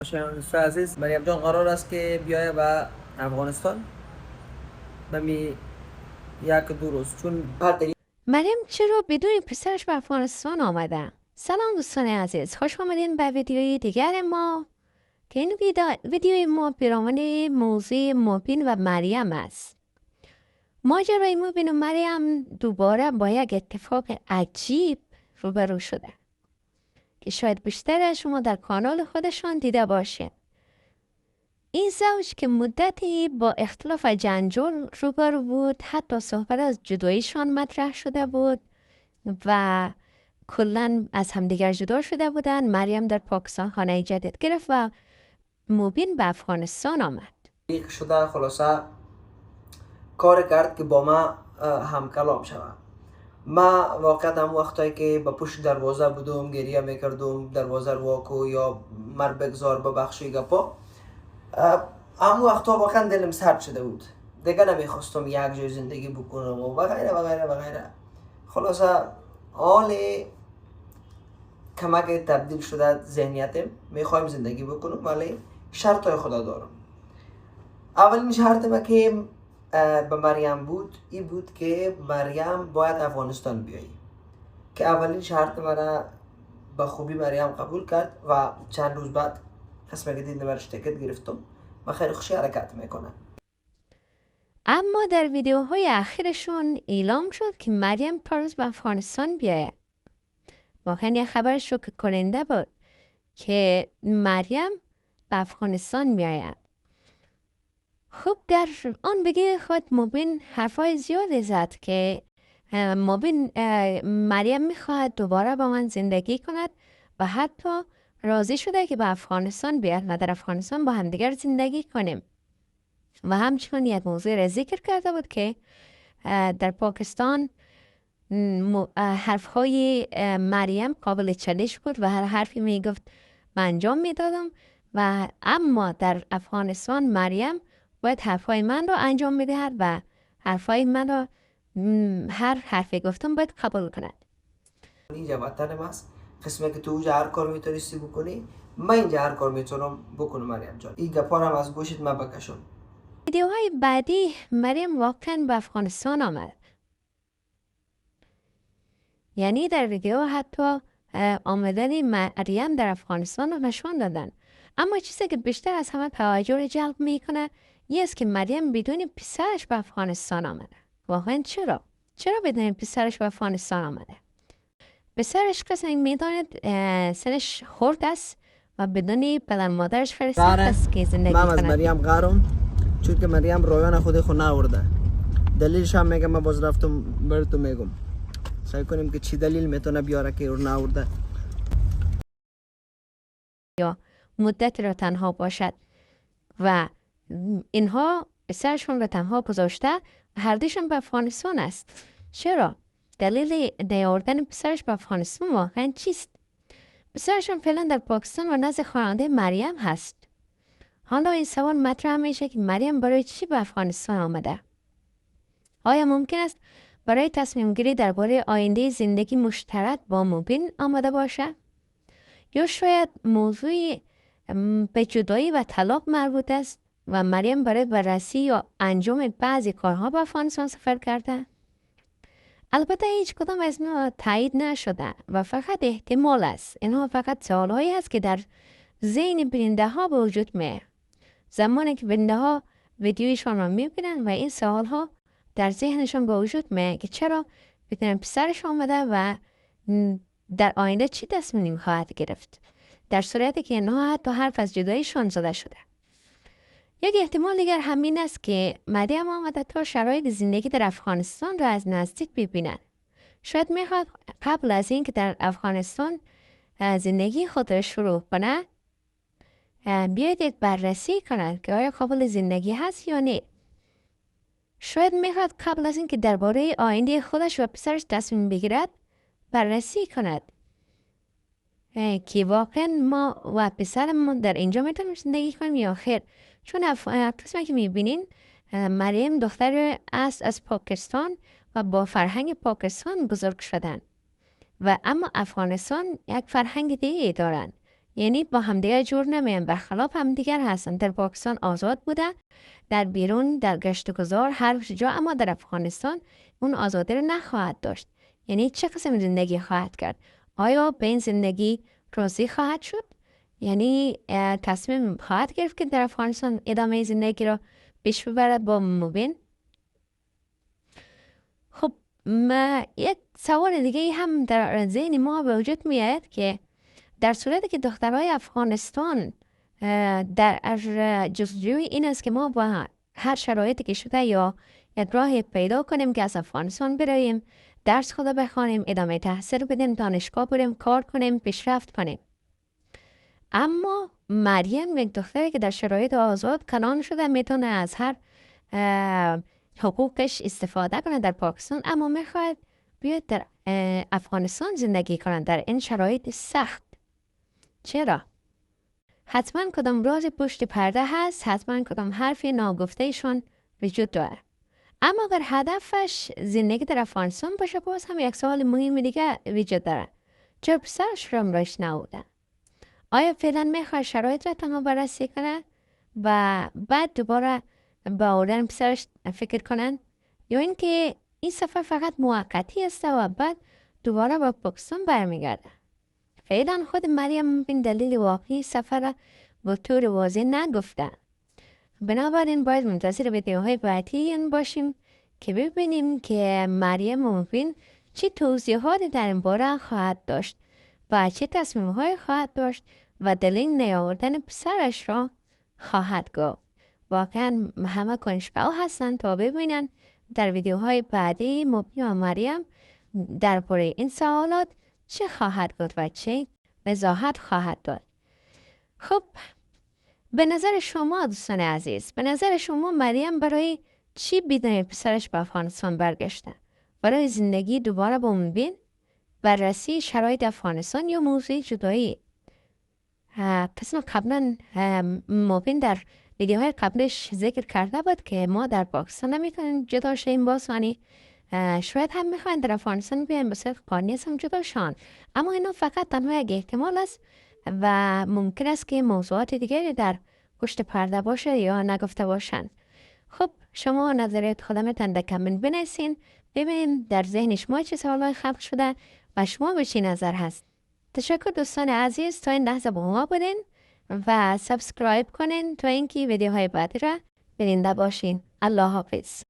دوستان عزیز، مریم جان قرار است که بیایه به افغانستان نمی یک دو روز چون هر دلیل مریم چرا بدون پسرش به افغانستان آمده؟ سلام دوستان عزیز، خوش آمدین به ویدیوی دیگر ما که این ویدیوی ما پیرامون موضوع مبین و مریم است. ماجرای مبین و مریم دوباره با یک اتفاق عجیب روبرو شده که شاید بیشتر شما در کانال خودشان دیده باشید. این زوج که مدتی با اختلاف و جنجال روبرو بود، حتی صحبت از جداییشان مطرح شده بود و کلن از همدیگر جدا شده بودن. مریم در پاکستان خانه جدید گرفت و مبین به افغانستان آمد. شده خلاصه کار کرد که با ما هم کلام شود. ما واقعا هم وقتایی که با پشت دروازه بودم گریه میکردم دروازه رو واکو یا مر بگذار ببخشی گپا، هم وقتا واقعا دلم سرد شده بود، دیگه نمیخواستم یک جای زندگی بکنم و غیره و غیره و غیره. خلاصه حال کمک تبدیل شده ذهنیتم، میخوایم زندگی بکنم ولی شرط های خدا دارم. اولین شرط ما که به مریم بود این بود که مریم باید افغانستان بیایی، که اولین شرط مرا به خوبی مریم قبول کرد و چند روز بعد قسمه که دیدم برش تکت گرفتم و خیلی خوشی حرکت میکنه. اما در ویدیوهای اخیرشون اعلام شد که مریم پارس به افغانستان بیاید. واقعا یه خبر شوکه کننده بود که مریم به افغانستان میآید. خب در آن بگی خود مبین حرفای زیادی زد که مریم میخواهد دوباره با من زندگی کند و حتی راضی شده که به افغانستان بیاد و در افغانستان با همدیگر زندگی کنیم. و همچنین یک موضوع را ذکر کرده بود که در پاکستان حرفهای مریم قابل چالش بود و هر حرفی میگفت من انجام میدادم، و اما در افغانستان مریم باید حرفای من رو انجام میدهد و حرفای من رو هر حرفی گفتم باید قبول کند. اینجا وطن ماست، قسمه که تو اونجا هر کار میتونستی بکنی من اینجا هر کار میتونم بکنم. مریم جان این گپا هم از گوشت من بکشم. ویدیوهای بعدی مریم واقعا به افغانستان آمد. یعنی در ویدیو حتی آمدن مریم در افغانستان رو نشان دادن. اما چیزی که بیشتر از همه توجه رو جلب میکنه یه است که مریم بدون پسرش به افغانستان آمده. واقعا چرا بدون پسرش به افغانستان آمده؟ پسرش کسی میداند سنش خورد است و بدون پدر مادرش خیلی سخت است که زندگی من از کند. مریم قهرم چون که مریم رایان خود نورده. دلیلش هم میگم، من باز رفتم براتون میگم سعی کنیم که چی دلیل میتونه بیاره که اون نورده یا مدت را تنها باشد و اینها پسرشون را تنها گذاشته و هر دوشون به افغانستان است. چرا؟ دلیل نیاوردن پسرش به افغانستان واقعا چیست؟ پسرشون فعلا در پاکستان و نزد خواننده مریم هست. حالا این سوال مطرح میشه که مریم برای چی به افغانستان آمده؟ آیا ممکن است برای تصمیم گیری درباره آینده زندگی مشترک با مبین آمده باشه؟ یا شاید موضوع به جدایی و طلاق مربوط است و مریم برای بررسی یا انجام بعضی کارها به افغانستان سفر کرده؟ البته هیچ کدام از اینا تایید نشده و فقط احتمال است. اینها فقط سوالهایی است که در ذهن بیننده ها به وجود میاد زمانی که بیننده ها ویدیویشان را میبینن و این سوال ها در ذهنشان به وجود میاد که چرا بدون پسرش آمده و در آینده چی تصمیم خواهد گرفت در صورتی که اینها حتی حرف از جداییشان زده شده. یک احتمال دیگر همین است که مریم آمده تا شرایط زندگی در افغانستان را از نزدیک ببیند. شاید میخواد قبل از اینکه در افغانستان زندگی خود را شروع کنه بیاید یک بررسی کند که آیا قابل زندگی هست یا نه. شاید میخواد قبل از اینکه درباره آینده خودش و پسرش تصمیم بگیرد بررسی کند که واقعا ما و پسرمون در اینجا میتونیم زندگی کنیم یا خیر. چون قسمی که میبینین مریم دختر است از پاکستان و با فرهنگ پاکستان بزرگ شدن و اما افغانستان یک فرهنگ دیگه دارن. یعنی با همدیگر جور نمیان، برخلاف همدیگر هستن. در پاکستان آزاد بوده، در بیرون در گشت و گذار هر جا، اما در افغانستان اون آزادی رو نخواهد داشت. یعنی چه قسم زندگی خواهد کرد؟ آیا به این زندگی راضی خواهد شد؟ یعنی تصمیم خواهد گرفت که در افغانستان ادامه زندگی را پیش ببرد با مبین؟ خب یک سوال دیگه هم در ذهن ما به وجود میاد که در صورتی که دخترای افغانستان در جستجوی این است که ما با هر شرایطی که شده یا یک راه پیدا کنیم که از افغانستان براییم، درس خود بخوانیم، ادامه تحصیل بدیم، دانشگاه بریم، کار کنیم، پیشرفت کنیم. اما مریم یک دختری که در شرایط آزاد کنان شده، میتونه از هر حقوقش استفاده کنه در پاکستان، اما میخواد بیاد در افغانستان زندگی کنه در این شرایط سخت. چرا؟ حتما کدام راز پشت پرده هست، حتما کدام حرفی ناگفتهشون وجود داره. اما اگر هدفش زندگی در افغانستان باشه، باز هم یک سوال مهم دیگه وجود داره. چرا پسرش رو راش نبوده؟ آیا فعلا میخواد شرایط را تنها بررسی کنه و بعد دوباره با آوردن پسرش فکر کنن، یا اینکه این سفر فقط موقتی است و بعد دوباره با پاکستان برمیگرده؟ فعلا خود مریم این دلیل واقعی سفر را با طور واضح نگفته. بنابراین باید منتظر ویدیوهای بعدی باشیم که ببینیم که مریم مبین چه توضیحاتی در این باره خواهد داشت و چه تصمیم‌های خواهد داشت و دلیل نیاوردن پسرش را خواهد گفت. واقعا همه کنجکاو هستند تا ببینن در ویدیوهای بعدی مبین و مریم درباره این سوالات چه خواهد گفت و چه وضاحت خواهد داد. خب به نظر شما دوستان عزیز، به نظر شما مریم برای چی بدون پسرش به افغانستان برگشته؟ برای زندگی دوباره با مبین؟ بررسی شرایط افغانستان یا موضوع جدایی؟ پس قبلا مبین در ویدیوهای قبلش ذکر کرده بود که ما در پاکستان نمیتونیم جدا شیم با آسانی. شاید هم میخواین در افغانستان بیاین به صرف قانونی هم جدا شان، اما اینا فقط تنها یک احتمال است و ممکن است که موضوعات دیگری در پشت پرده باشه یا نگفته باشن. خب شما نظریات خودتان در کامنت بنویسین، ببینیم در ذهن شما چه سوالای خلق شده و شما به چی نظر هست. تشکر دوستان عزیز تا این لحظه با ما بودین و سابسکرایب کنین تا اینکه ویدیوهای بعدی را ببینده باشین. الله حافظ.